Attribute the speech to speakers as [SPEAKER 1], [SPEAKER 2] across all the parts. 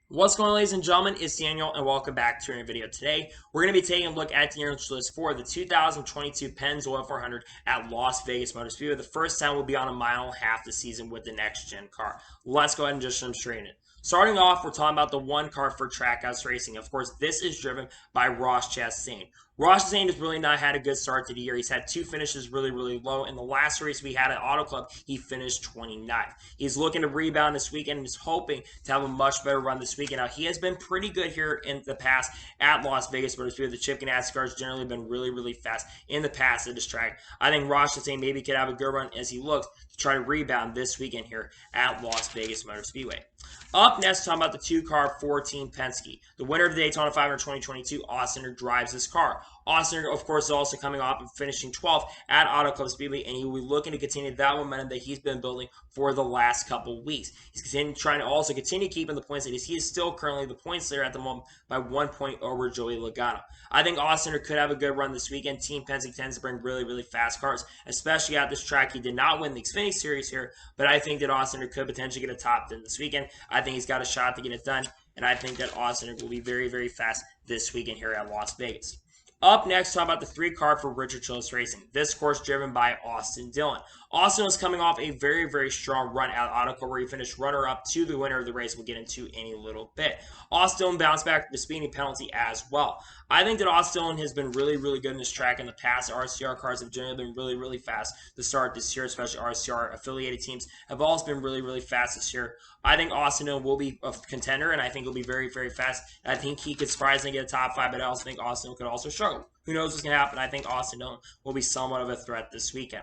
[SPEAKER 1] What's going on, ladies and gentlemen? It's Daniel, and welcome back to our video. Today, we're going to be taking a look at the nearest list for the 2022 Pennzoil 400 at Las Vegas Motor Speedway. The first time will be on a mile and a half this season with the next-gen car. Let's go ahead and just jump straight in. Starting off, we're talking about the one car for Trackhouse Racing. Of course, this is driven by Ross Chastain. Ross Zane has really not had a good start to the year. He's had two finishes really low. In the last race we had at Auto Club, he finished 29th. He's looking to rebound this weekend and is hoping to have a much better run this weekend. Now, he has been pretty good here in the past at Las Vegas Motor Speedway. The Chip Ganassi cars generally been really fast in the past at this track. I think Ross Zane maybe could have a good run as he looks to try to rebound this weekend here at Las Vegas Motor Speedway. Up next, talking about the two-car 4-team Penske. The winner of the Daytona 500 2022, Austin drives this car. Austin, of course, is also coming off and finishing 12th at Auto Club Speedway, and he will be looking to continue that momentum that he's been building for the last couple weeks. He's trying to also continue keeping the points that he is still currently the points leader at the moment by 1 point over Joey Logano. I think Austin could have a good run this weekend. Team Penske tends to bring really fast cars, especially at this track. He did not win the Xfinity Series here, but I think that Austin could potentially get a top 10 this weekend. I think he's got a shot to get it done, and I think that Austin will be very fast this weekend here at Las Vegas. Up next, talk about the three-car for Richard Childress Racing. This course driven by Austin Dillon. Austin was coming off a very strong run at Auto Club where he finished runner-up to the winner of the race. We'll get into in a little bit. Austin bounced back the speeding penalty as well. I think that Austin has been really good in this track in the past. RCR cars have generally been really fast to start this year, especially RCR affiliated teams have also been really fast this year. I think Austin will be a contender, and I think he'll be very fast. I think he could surprisingly get a top 5, but I also think Austin could also struggle. Who knows what's going to happen? I think Austin will be somewhat of a threat this weekend.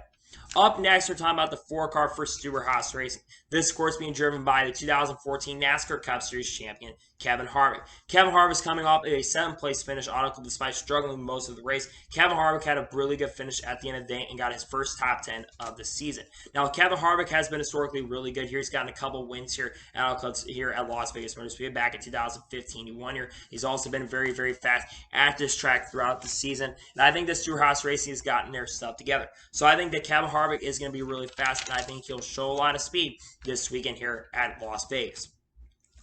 [SPEAKER 1] Up next, we're talking about the 4-car for Stewart-Haas Racing. This course being driven by the 2014 NASCAR Cup Series champion, Kevin Harvick. Kevin Harvick is coming off a 7th-place finish Auto Club despite struggling most of the race. Kevin Harvick had a really good finish at the end of the day and got his first top 10 of the season. Now, Kevin Harvick has been historically really good here. He's gotten a couple wins here at Auto Club here at Las Vegas Motor Speedway back in 2015. He won here. He's also been very fast at this track throughout the season. And I think that Stewart-Haas Racing has gotten their stuff together. So I think that Kevin Harvick is going to be really fast, and I think he'll show a lot of speed this weekend here at Las Vegas.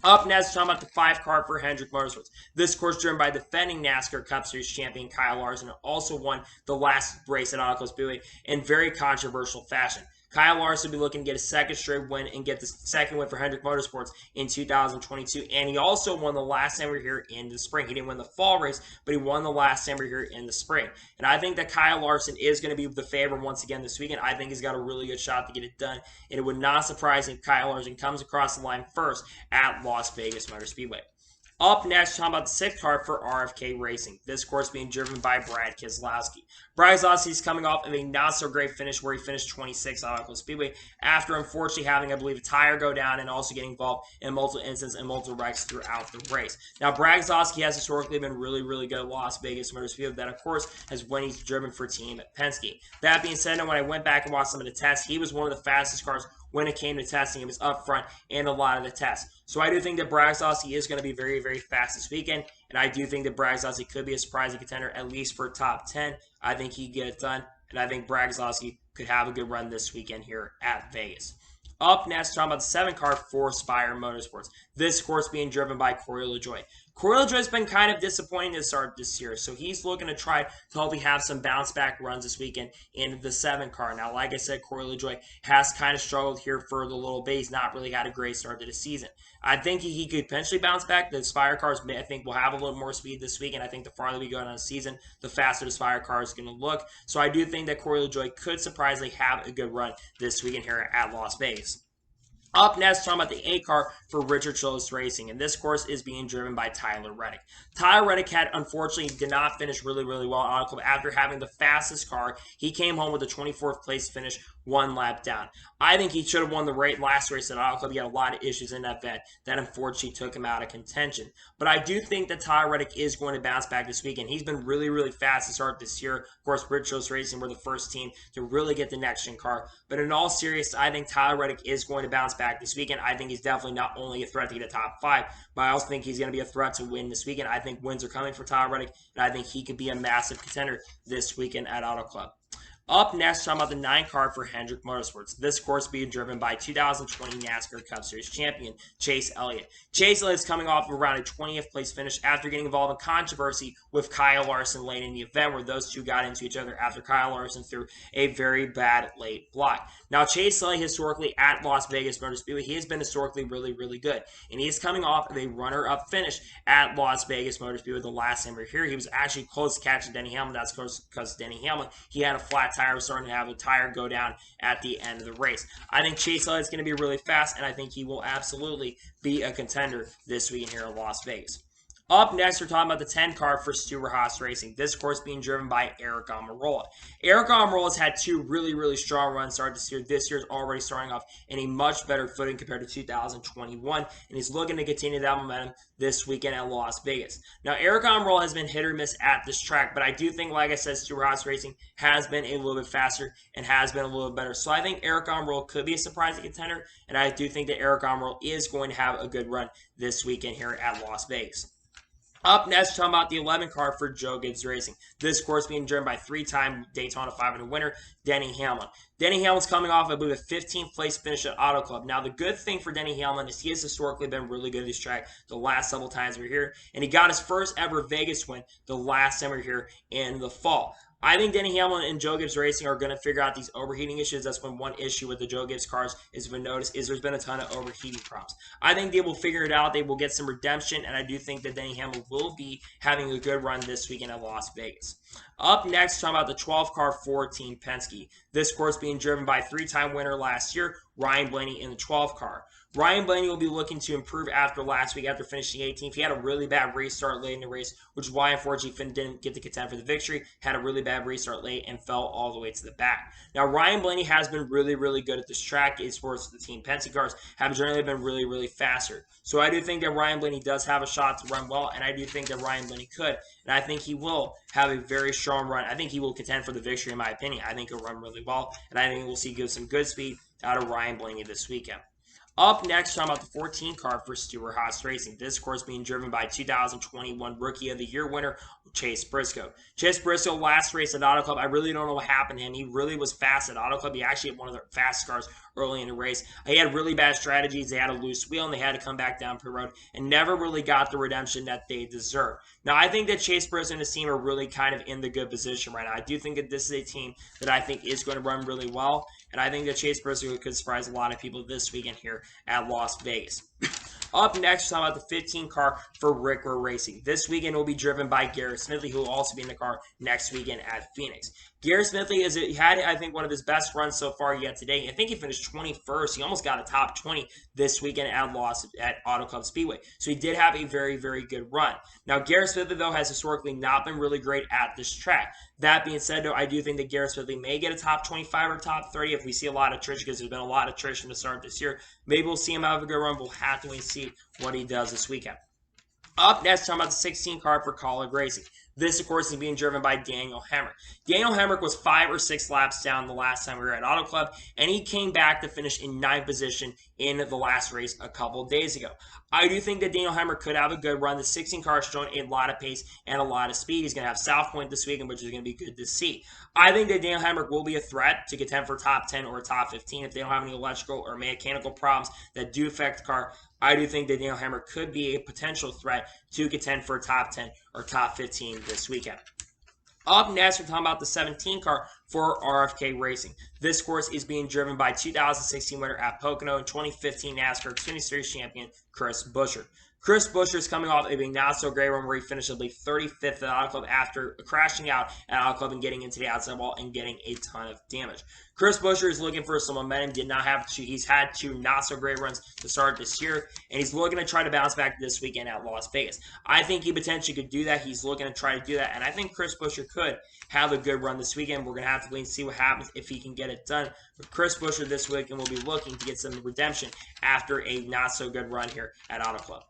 [SPEAKER 1] Up next, talking about the 5-car for Hendrick Motorsports. This course driven by defending NASCAR Cup Series champion Kyle Larson, and also won the last race at Auto Club Speedway in very controversial fashion. Kyle Larson will be looking to get a second straight win and get the second win for Hendrick Motorsports in 2022. And he also won the last time we were here in the spring. He didn't win the fall race, but he won the last time we were here in the spring. And I think that Kyle Larson is going to be the favorite once again this weekend. I think he's got a really good shot to get it done. And it would not surprise me if Kyle Larson comes across the line first at Las Vegas Motor Speedway. Up next, talking about the 6th-car for RFK Racing. This course being driven by Brad Keselowski. Brad Keselowski is coming off of a not-so-great finish where he finished 26th at Auto Club Speedway after unfortunately having, I believe, a tire go down and also getting involved in multiple incidents and multiple wrecks throughout the race. Now, Brad Keselowski has historically been really good at Las Vegas Motor Speedway. That, of course, has when he's driven for Team Penske. That being said, when I went back and watched some of the tests, he was one of the fastest cars when it came to testing. It was up front in a lot of the tests. So I do think that Brad Keselowski is going to be very fast this weekend, and I do think that Brad Keselowski could be a surprising contender, at least for top 10. I think he can get it done, and I think Brad Keselowski could have a good run this weekend here at Vegas. Up next, talking about the 7-car for Spire Motorsports. This course being driven by Coriola Joy. Coriola Joy has been kind of disappointing to start this year, so he's looking to try to hopefully have some bounce-back runs this weekend in the 7-car. Now, like I said, Coriola Joy has kind of struggled here for a little bit. He's not really had a great start to the season. I think he could potentially bounce back. The Spire cars, I think, will have a little more speed this week, and I think the farther we go down the season, the faster the Spire car is going to look. So I do think that Coriola Joy could surprisingly have a good run this weekend here at Las Vegas. Up next, talking about the 8-car for Richard Childress Racing, and this course is being driven by Tyler Reddick. Tyler Reddick unfortunately did not finish really well at Auto Club after having the fastest car. He came home with a 24th place finish, 1 lap down. I think he should have won the last race at Auto Club. He had a lot of issues in that event that unfortunately took him out of contention. But I do think that Tyler Reddick is going to bounce back this weekend. He's been really fast to start this year. Of course, Richard Childress Racing were the first team to really get the next-gen car. But in all seriousness, I think Tyler Reddick is going to bounce back this weekend. I think he's definitely not only a threat to get a top 5, but I also think he's going to be a threat to win this weekend. I think wins are coming for Tyler Reddick, and I think he could be a massive contender this weekend at Auto Club. Up next, talking about the 9 car for Hendrick Motorsports. This course being driven by 2020 NASCAR Cup Series champion Chase Elliott. Chase Elliott is coming off around a 20th place finish after getting involved in controversy with Kyle Larson late in the event, where those two got into each other after Kyle Larson threw a very bad late block. Now, Chase Elliott historically at Las Vegas Motor Speedway, he has been historically really, really good. And he is coming off of a runner-up finish at Las Vegas Motor Speedway the last time we were here. He was actually close to catching Denny Hamlin. That's because Denny Hamlin, he had a flat tire, was starting to have a tire go down at the end of the race. I think Chase Elliott is going to be really fast, and I think he will absolutely be a contender this weekend here in Las Vegas. Up next, we're talking about the 10 car for JRD Racing. This course being driven by Aric Almirola. Aric Almirola has had 2 really, really strong runs start this year. This year is already starting off in a much better footing compared to 2021, and he's looking to continue that momentum this weekend at Las Vegas. Now, Aric Almirola has been hit or miss at this track, but I do think, like I said, JRD Racing has been a little bit faster and has been a little bit better. So I think Aric Almirola could be a surprising contender, and I do think that Aric Almirola is going to have a good run this weekend here at Las Vegas. Up next, talking about the 11 car for Joe Gibbs Racing. This course being driven by 3-time Daytona 500 winner, Denny Hamlin. Denny Hamlin's coming off, I believe, a 15th place finish at Auto Club. Now, the good thing for Denny Hamlin is he has historically been really good at this track the last several times we were here, and he got his first ever Vegas win the last time we were here in the fall. I think Denny Hamlin and Joe Gibbs Racing are going to figure out these overheating issues. That's been one issue with the Joe Gibbs cars is been noticed is there's been a ton of overheating problems. I think they will figure it out. They will get some redemption, and I do think that Denny Hamlin will be having a good run this weekend at Las Vegas. Up next, talking about the 12 car for Team Penske. This course being driven by 3-time winner last year, Ryan Blaney in the 12 car. Ryan Blaney will be looking to improve after last week after finishing 18th. He had a really bad restart late in the race, which is why, unfortunately, Finn didn't get to contend for the victory. Had a really bad restart late and fell all the way to the back. Now, Ryan Blaney has been really, really good at this track. His sports, the Team Penske cars have generally been really, really faster. So I do think that Ryan Blaney does have a shot to run well, and I do think that Ryan Blaney could. And I think he will have a very strong run. I think he will contend for the victory, in my opinion. I think he'll run really well, and I think we'll see some good speed out of Ryan Blaney this weekend. Up next, talking about the 14 car for JRD Racing. This course being driven by 2021 Rookie of the Year winner, Chase Briscoe. Chase Briscoe, last race at Auto Club, I really don't know what happened to him. He really was fast at Auto Club. He actually had one of the fastest cars early in the race. He had really bad strategies. They had a loose wheel, and they had to come back down pit road and never really got the redemption that they deserve. Now, I think that Chase Briscoe and his team are really kind of in the good position right now. I do think that this is a team that I think is going to run really well, and I think that Chase Briscoe could surprise a lot of people this weekend here at Las Vegas. Up next, we're talking about the 15 car for Rick Racing. This weekend will be driven by Garett Smith, who will also be in the car next weekend at Phoenix. Garett Smith had, I think, one of his best runs so far yet today. I think he finished 21st. He almost got a top 20 this weekend at Auto Club Speedway. So he did have a very, very good run. Now, Garett Smith, though, has historically not been really great at this track. That being said, though, I do think that Garett Smith may get a top 25 or top 30 if we see a lot of attrition, because there's been a lot of attrition to start this year. Maybe we'll see him have a good run. We'll have to wait and see what he does this weekend. Up next, talking about the 16 car for College Racing. This, of course, is being driven by Daniel Hamrick. Daniel Hamrick was 5 or 6 laps down the last time we were at Auto Club, and he came back to finish in 9th position in the last race a couple days ago. I do think that Daniel Hamrick could have a good run. The 16 car is showing a lot of pace and a lot of speed. He's going to have South Point this weekend, which is going to be good to see. I think that Daniel Hamrick will be a threat to contend for top 10 or top 15 if they don't have any electrical or mechanical problems that do affect the car. I do think that Daniel Hamrick could be a potential threat to contend for top 10 or top 15 this weekend. Up next, we're talking about the 17 car for RFK Racing. This course is being driven by 2016 winner at Pocono and 2015 NASCAR Xfinity Series champion Chris Buescher. Chris Buescher is coming off a not-so-great run where he finished, I believe, 35th at Auto Club after crashing out at Auto Club and getting into the outside wall and getting a ton of damage. Chris Buescher is looking for some momentum. He's had 2 not-so-great runs to start this year, and he's looking to try to bounce back this weekend at Las Vegas. I think he potentially could do that. He's looking to try to do that, and I think Chris Buescher could have a good run this weekend. We're going to have to wait and see what happens if he can get it done. But Chris Buescher this weekend will be looking to get some redemption after a not-so-good run here at Auto Club.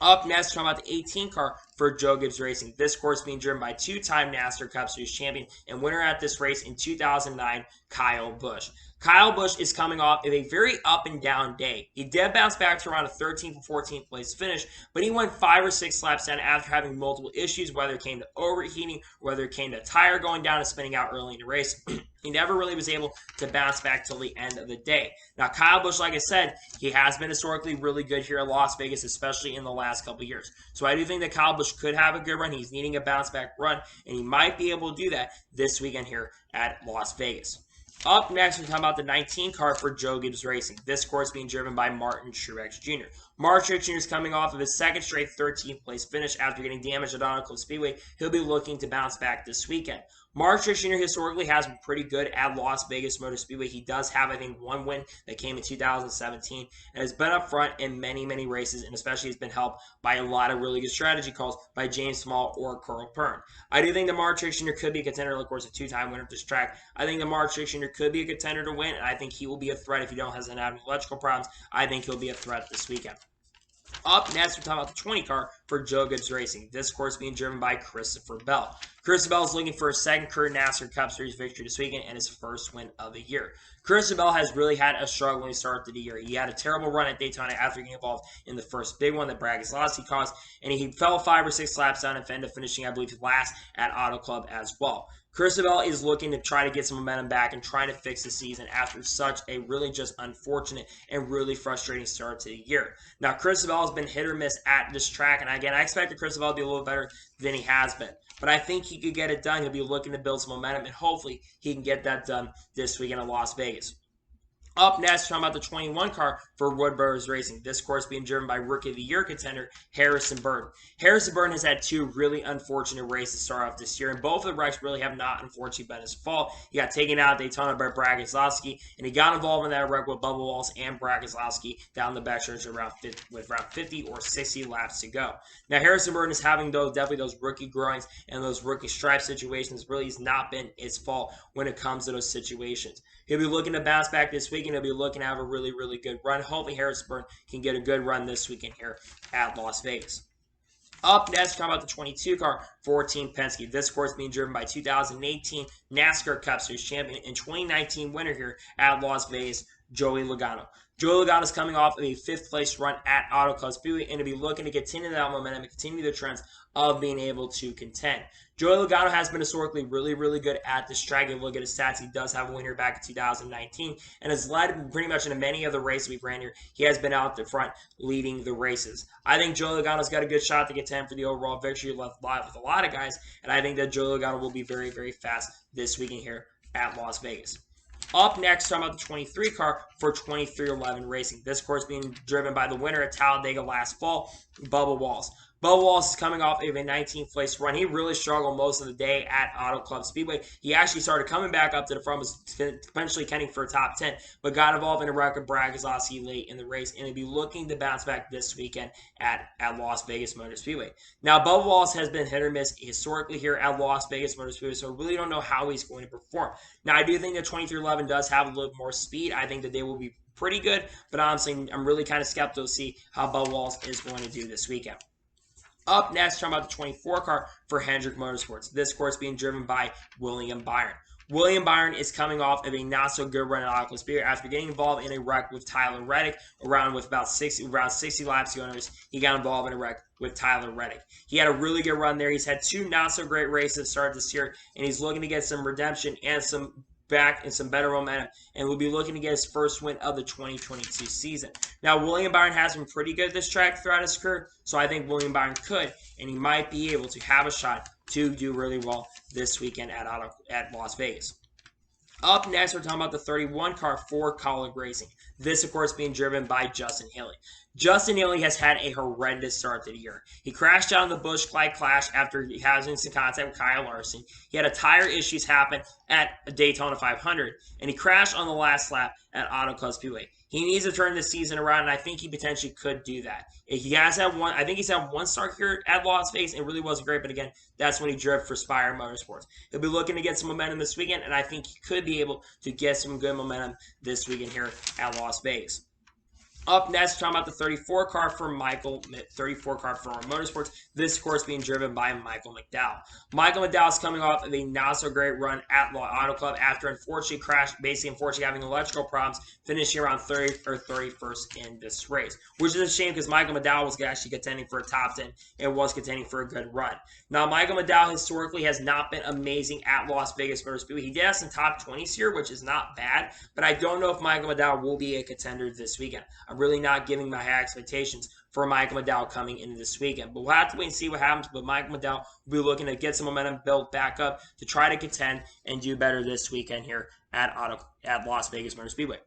[SPEAKER 1] Up next, talking about the 18 car for Joe Gibbs Racing. This course being driven by 2-time NASCAR Cup Series champion and winner at this race in 2009, Kyle Busch. Kyle Busch is coming off of a very up and down day. He did bounce back to around a 13th or 14th place finish, but he went 5 or 6 laps down after having multiple issues, whether it came to overheating, whether it came to tire going down and spinning out early in the race. He never really was able to bounce back till the end of the day. Now, Kyle Busch, like I said, he has been historically really good here at Las Vegas, especially in the last couple years. So I do think that Kyle Busch could have a good run. He's needing a bounce back run, and he might be able to do that this weekend here at Las Vegas. Up next, we're talking about the 19 car for Joe Gibbs Racing. This course being driven by Martin Truex Jr. Martin Truex Jr. is coming off of his second straight 13th place finish after getting damaged at Donald Club Speedway. He'll be looking to bounce back this weekend. Martin Truex Jr. historically has been pretty good at Las Vegas Motor Speedway. He does have, I think, one win that came in 2017 and has been up front in many, many races, and especially has been helped by a lot of really good strategy calls by James Small or Carl Pern. I do think that Martin Truex Jr. could be a contender, of course, a two-time winner of this track. I think that Martin Truex Jr. could be a contender to win, and I think he will be a threat if he don't have any electrical problems. I think he'll be a threat this weekend. Up next, we're talking about the 20 car for Joe Gibbs Racing. This course being driven by Christopher Bell. Christopher Bell is looking for a second career NASCAR Cup Series victory this weekend and his first win of the year. Christopher Bell has really had a struggling start to the year. He had a terrible run at Daytona after getting involved in the first big one that Brad Keselowski caused, and he fell 5 or 6 laps down and ended up finishing, I believe, last at Auto Club as well. Christopher Bell is looking to try to get some momentum back and trying to fix the season after such a really just unfortunate and really frustrating start to the year. Now, Christopher Bell has been hit or miss at this track, and again, I expected Christopher Bell to be a little better than he has been. But I think he could get it done. He'll be looking to build some momentum, and hopefully he can get that done this weekend in Las Vegas. Up next, we're talking about the 21 car for Wood Brothers Racing. This course being driven by Rookie of the Year contender Harrison Burton. Harrison Burton has had 2 really unfortunate races to start off this year, and both of the wrecks really have not, unfortunately, been his fault. He got taken out at Daytona by Brad Keselowski, and he got involved in that wreck with Bubba Wallace and Brad Keselowski down the backstretch with around 50 or 60 laps to go. Now, Harrison Burton is having definitely those rookie groins and those rookie stripe situations. Really has not been his fault when it comes to those situations. He'll be looking to bounce back this weekend. He'll be looking to have a really, really good run. Hopefully, Harrison Burton can get a good run this weekend here at Las Vegas. Up next, we're talking about the 22 car for Team Penske. This course being driven by 2018 NASCAR Cup Series champion and 2019 winner here at Las Vegas, Joey Logano. Joey Logano is coming off of a 5th place run at Auto Club Speedway and to be looking to continue that momentum and continue the trends of being able to contend. Joey Logano has been historically really, really good at this track. If you look at his stats, he does have a winner back in 2019 and has led pretty much into many of the races we've ran here. He has been out the front leading the races. I think Joey Logano's got a good shot to contend for the overall victory with a lot of guys, and I think that Joey Logano will be very, very fast this weekend here at Las Vegas. Up next, talking about the 23 car for 2311 Racing. This course being driven by the winner at Talladega last fall, Bubba Wallace. Bubba Wallace is coming off of a 19th place run. He really struggled most of the day at Auto Club Speedway. He actually started coming back up to the front, was potentially contending for a top 10, but got involved in a wreck with Brad Keselowski late in the race, and he'll be looking to bounce back this weekend at Las Vegas Motor Speedway. Now, Bubba Wallace has been hit or miss historically here at Las Vegas Motor Speedway, so I really don't know how he's going to perform. Now, I do think that 2311 does have a little more speed. I think that they will be pretty good, but honestly, I'm really kind of skeptical to see how Bubba Wallace is going to do this weekend. Up next, talking about the 24 car for Hendrick Motorsports. This course being driven by William Byron. William Byron is coming off of a not-so-good run at Auto Club Speedway after getting involved in a wreck with Tyler Reddick around 60 laps to go. He got involved in a wreck with Tyler Reddick. He had a really good run there. He's had 2 not-so-great races to start this year, and he's looking to get some redemption and some back and some better momentum, and will be looking to get his first win of the 2022 season. Now, William Byron has been pretty good at this track throughout his career, so I think William Byron could, and he might be able to have a shot to do really well this weekend at Las Vegas. Up next, we're talking about the 31 car for Kaulig Racing. This, of course, being driven by Justin Haley. Justin Haley has had a horrendous start to the year. He crashed out in the Busch Clash after having some contact with Kyle Larson. He had tire issues happen at Daytona 500, and he crashed on the last lap at Auto Club Speedway. He needs to turn the season around, and I think he potentially could do that. He has had one. I think he's had one start here at Las Vegas. It really wasn't great, but again, that's when he drove for Spire Motorsports. He'll be looking to get some momentum this weekend, and I think he could be able to get some good momentum this weekend here at Las Vegas. Up next, talking about the 34 car for Michael 34 car for Motorsports. This course being driven by Michael McDowell. Michael McDowell is coming off of a not so great run at Law Auto Club after unfortunately crashed, unfortunately having electrical problems, finishing around 30th or 31st in this race, which is a shame because Michael McDowell was actually contending for a top 10 and was contending for a good run. Now, Michael McDowell historically has not been amazing at Las Vegas Motor Speedway. He did have some top 20s here, which is not bad, but I don't know if Michael McDowell will be a contender this weekend. I'm really not giving my high expectations for Michael McDowell coming into this weekend. But we'll have to wait and see what happens. But Michael McDowell will be looking to get some momentum built back up to try to contend and do better this weekend here at Las Vegas Motor Speedway.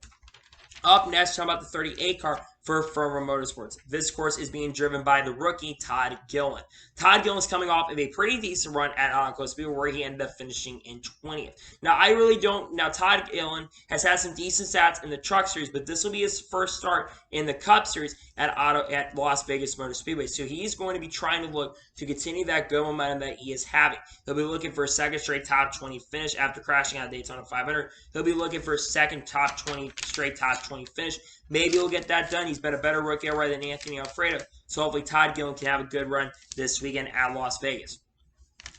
[SPEAKER 1] Up next, talking about the 38 car for Firma Motorsports. This course is being driven by the rookie Todd Gillman. Todd Gillman is coming off of a pretty decent run at Auto Club Speedway where he ended up finishing in 20th. Now, I really don't. Now, Todd Gillman has had some decent stats in the Truck Series, but this will be his first start in the Cup Series at Las Vegas Motor Speedway. So he's going to be trying to look to continue that good momentum that he is having. He'll be looking for a second straight top 20 finish after crashing out Daytona 500. He'll be looking for a second straight top 20 finish. Maybe he'll get that done. He's been a better rookie already than Anthony Alfredo. So hopefully Todd Gillman can have a good run this weekend at Las Vegas.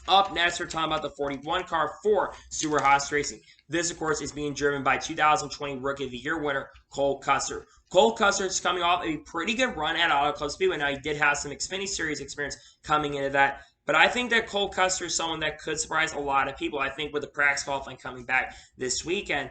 [SPEAKER 1] Up next, we're talking about the 41 car for Suarez Racing. This, of course, is being driven by 2020 Rookie of the Year winner, Cole Custer. Cole Custer is coming off a pretty good run at Auto Club Speedway. Now, he did have some Xfinity Series experience coming into that. But I think that Cole Custer is someone that could surprise a lot of people. I think with the practice qualifying coming back this weekend,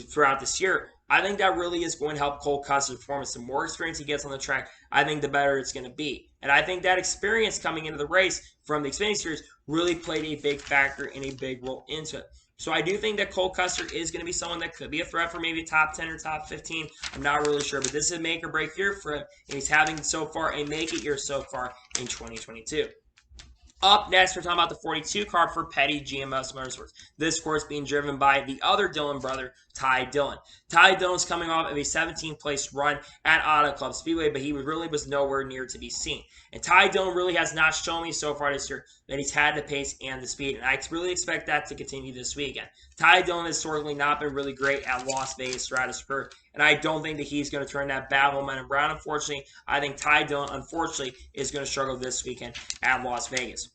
[SPEAKER 1] throughout this year, I think that really is going to help Cole Custer's performance. The more experience he gets on the track, I think the better it's going to be. And I think that experience coming into the race from the Xfinity Series really played a big factor and a big role into it. So I do think that Cole Custer is going to be someone that could be a threat for maybe top 10 or top 15. I'm not really sure, but this is a make or break year for him, and he's having so far a make it year so far in 2022. Up next, we're talking about the 42 car for Petty GMS Motorsports. This course being driven by the other Dillon brother, Ty Dillon. Ty Dillon's coming off of a 17th place run at Auto Club Speedway, but he really was nowhere near to be seen. And Ty Dillon really has not shown me so far this year that he's had the pace and the speed, and I really expect that to continue this weekend. Ty Dillon has historically not been really great at Las Vegas throughout his career, and I don't think that he's going to turn that bad momentum around, unfortunately. I think Ty Dillon, unfortunately, is going to struggle this weekend at Las Vegas.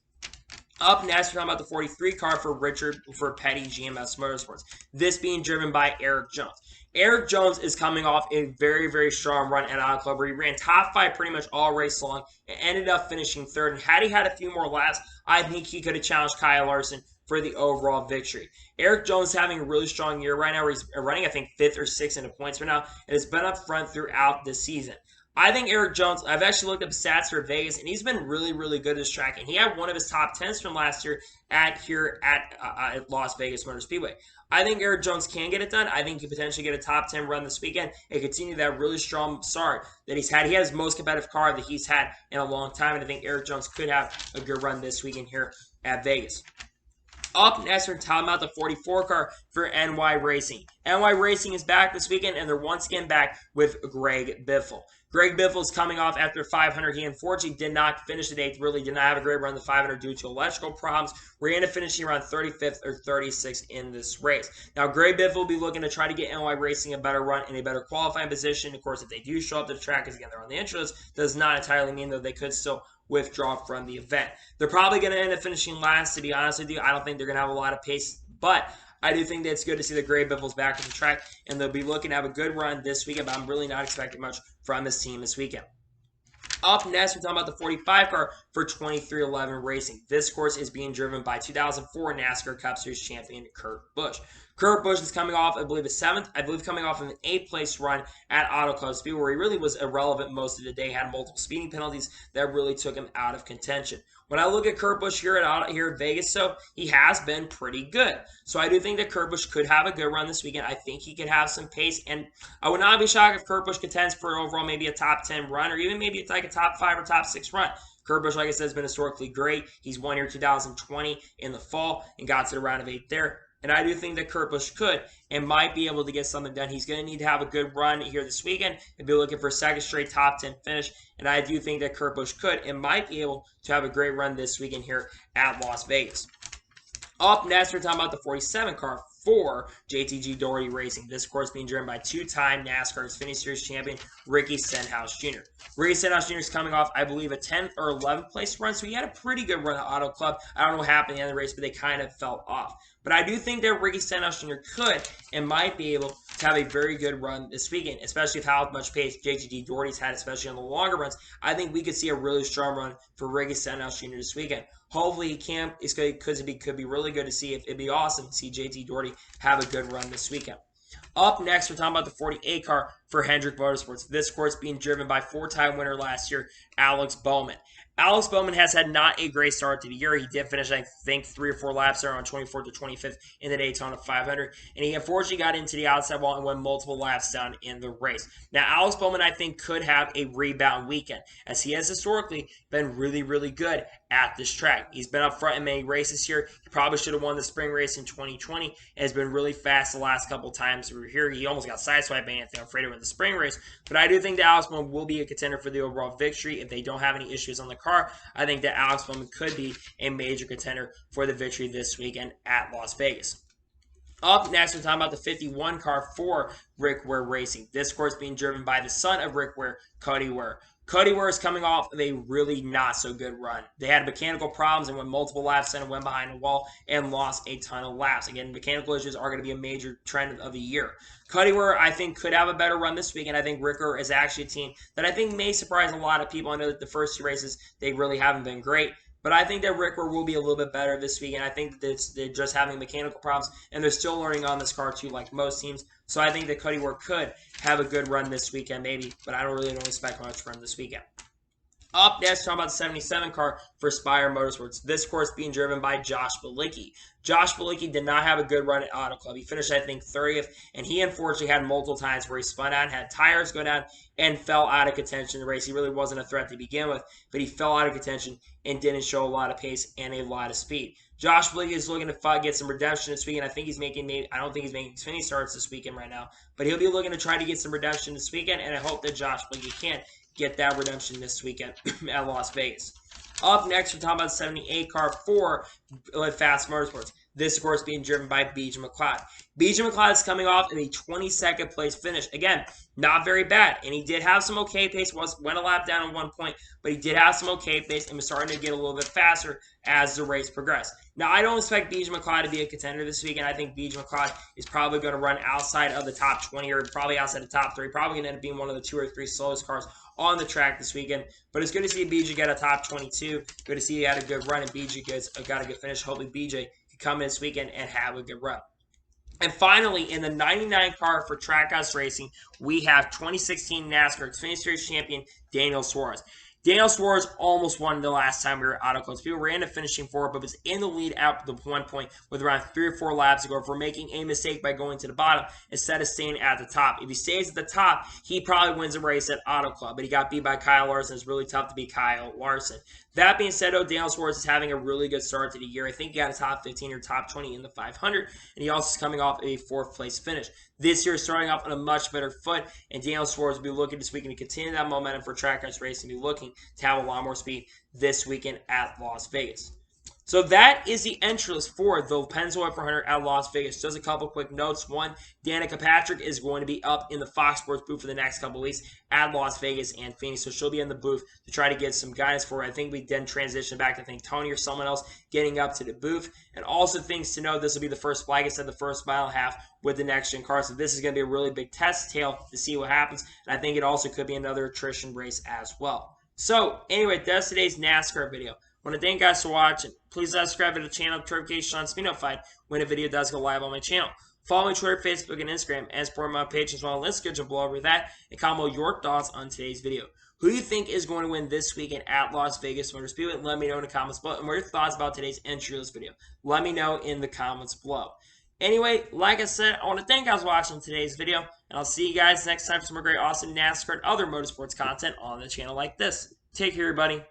[SPEAKER 1] Up next, we're talking about the 43 car for Petty GMS Motorsports. This being driven by Erik Jones. Erik Jones is coming off a very, very strong run at Auto Club where he ran top 5 pretty much all race long and ended up finishing 3rd. And had he had a few more laps, I think he could have challenged Kyle Larson for the overall victory. Erik Jones is having a really strong year right now. He's running, I think, 5th or 6th in the points right now, and has been up front throughout the season. I think Erik Jones, I've actually looked up stats for Vegas, and he's been really, really good at this track. And he had one of his top 10s from last year at Las Vegas Motor Speedway. I think Erik Jones can get it done. I think he could potentially get a top 10 run this weekend and continue that really strong start that he's had. He has his most competitive car that he's had in a long time, and I think Erik Jones could have a good run this weekend here at Vegas. Up next, we're talking about the 44 car for NY Racing. NY Racing is back this weekend, and they're once again back with Greg Biffle. Greg Biffle is coming off after 500. He unfortunately did not finish the day. Really did not have a great run the 500 due to electrical problems. We're ended up finishing around 35th or 36th in this race. Now, Greg Biffle will be looking to try to get NY Racing a better run and a better qualifying position. Of course, if they do show up to the track, because again, they're on the intros, does not entirely mean that they could still withdraw from the event. They're probably going to end up finishing last, to be honest with you. I don't think they're going to have a lot of pace, but I do think that it's good to see the Greg Biffle's back on the track, and they'll be looking to have a good run this weekend, but I'm really not expecting much from this team this weekend. Up next, we're talking about the 45 car for 23XI Racing. This course is being driven by 2004 NASCAR Cup Series champion Kurt Busch. Kurt Busch is coming off, I believe, coming off of an 8th place run at Auto Club Speedway, where he really was irrelevant most of the day, had multiple speeding penalties that really took him out of contention. When I look at Kurt Busch here at Vegas, so he has been pretty good. So I do think that Kurt Busch could have a good run this weekend. I think he could have some pace, and I would not be shocked if Kurt Busch contends for overall maybe a top 10 run, or even maybe it's like a top 5 or top 6 run. Kurt Busch, like I said, has been historically great. He's won here 2020 in the fall and got to the round of 8 there. And I do think that Kurt Busch could and might be able to get something done. He's going to need to have a good run here this weekend and be looking for a second straight top 10 finish. And I do think that Kurt Busch could and might be able to have a great run this weekend here at Las Vegas. Up next, we're talking about the 47 car for JRD Racing Racing. This, of course, being driven by two-time NASCAR Xfinity Series champion Ricky Stenhouse Jr. Ricky Stenhouse Jr. is coming off, I believe, a 10th or 11th place run, so he had a pretty good run at Auto Club. I don't know what happened at the end of the race, but they kind of fell off. But I do think that Ricky Stenhouse Jr. could and might be able to have a very good run this weekend, especially with how much pace JRD Doherty's had, especially on the longer runs. I think we could see a really strong run for Ricky Stenhouse Jr. this weekend. Hopefully he can. It could be really good to see. It'd be awesome to see JRD Doherty have a good run this weekend. Up next, we're talking about the 48 car for Hendrick Motorsports. This course being driven by four-time winner last year, Alex Bowman. Alex Bowman has had not a great start to the year. He did finish, I think, 3 or 4 laps there on 24th to 25th in the Daytona 500. And he unfortunately got into the outside wall and went multiple laps down in the race. Now, Alex Bowman, I think, could have a rebound weekend, as he has historically been really, really good at this track. He's been up front in many races here. He probably should have won the spring race in 2020 and has been really fast the last couple times we were here. He almost got sideswiped by Anthony Alfredo in the spring race. But I do think that Alex Bowman will be a contender for the overall victory if they don't have any issues on the car. I think that Alex Bowman could be a major contender for the victory this weekend at Las Vegas. Up next, we're talking about the 51 car for Rick Ware Racing. This course being driven by the son of Rick Ware, Cody Ware. Cody Ware is coming off of a really not so good run. They had mechanical problems and went multiple laps and went behind the wall and lost a ton of laps. Again, mechanical issues are going to be a major trend of the year. Cody Ware, I think, could have a better run this week, and I think Rick Ware is actually a team that I think may surprise a lot of people. I know that the first 2 races, they really haven't been great. But I think that Rick Ware will be a little bit better this week, and I think that they're just having mechanical problems, and they're still learning on this car too, like most teams. So I think that Cody Ware could have a good run this weekend, maybe, but I don't expect much from him this weekend. Up next, talking about the 77 car for Spire Motorsports. This course being driven by Josh Bilicki. Josh Bilicki did not have a good run at Auto Club. He finished, I think, 30th, and he unfortunately had multiple times where he spun out, had tires go down, and fell out of contention in the race. He really wasn't a threat to begin with, but he fell out of contention and didn't show a lot of pace and a lot of speed. Josh Bilicki is looking to get some redemption this weekend. I think he's making, I don't think he's making Xfinity starts this weekend right now, but he'll be looking to try to get some redemption this weekend, and I hope that Josh Bilicki can get that redemption this weekend at Las Vegas. Up next, we're talking about the 78 car for Fast Motorsports. This, of course, being driven by BJ McLeod. BJ McLeod is coming off in a 22nd place finish. Again, not very bad. And he did have some okay pace. Went a lap down at one point, but he did have some okay pace and was starting to get a little bit faster as the race progressed. Now, I don't expect BJ McLeod to be a contender this weekend. I think BJ McLeod is probably going to run outside of the top 20 or probably outside the top 3. Probably going to end up being one of the 2 or 3 slowest cars on the track this weekend. But it's good to see BJ get a top 22. Good to see he had a good run and BJ got a good finish. Hopefully BJ can come in this weekend and have a good run. And finally, in the 99 car for Trackhouse Racing, we have 2016 NASCAR Xfinity Series champion Daniel Suarez. Daniel Suarez almost won the last time we were out of close. People were in finishing 4, but was in the lead at the one point with around 3 or 4 laps to go for making a mistake by going to the bottom instead of staying at the top. If he stays at the top, he probably wins the race at Auto Club, but he got beat by Kyle Larson. It's really tough to beat Kyle Larson. That being said, though, Daniel Suarez is having a really good start to the year. I think he got a top 15 or top 20 in the 500, and he also is coming off a 4th place finish. This year, starting off on a much better foot, and Daniel Suarez will be looking this weekend to continue that momentum for Trackhouse Racing and be looking to have a lot more speed this weekend at Las Vegas. So that is the entry list for the Pennzoil 400 at Las Vegas. Just a couple quick notes. One, Danica Patrick is going to be up in the Fox Sports booth for the next couple of weeks at Las Vegas and Phoenix. So she'll be in the booth to try to get some guidance for her. I think we then transition back to Tony or someone else getting up to the booth. And also things to know, this will be the first, like I said, the first mile and a half with the next gen car. So this is going to be a really big test tail to see what happens. And I think it also could be another attrition race as well. So anyway, that's today's NASCAR video. I want to thank you guys for watching. Please subscribe to the channel, notifications to be notified when a video does go live on my channel. Follow me on Twitter, Facebook, and Instagram, and support my page as well. Let's get you below over that and comment your thoughts on today's video. Who do you think is going to win this weekend at Las Vegas Motor Speedway? Let me know in the comments below. And what are your thoughts about today's entry list video? Let me know in the comments below. Anyway, like I said, I want to thank you guys for watching today's video, and I'll see you guys next time for some more great, awesome NASCAR and other motorsports content on the channel like this. Take care, everybody.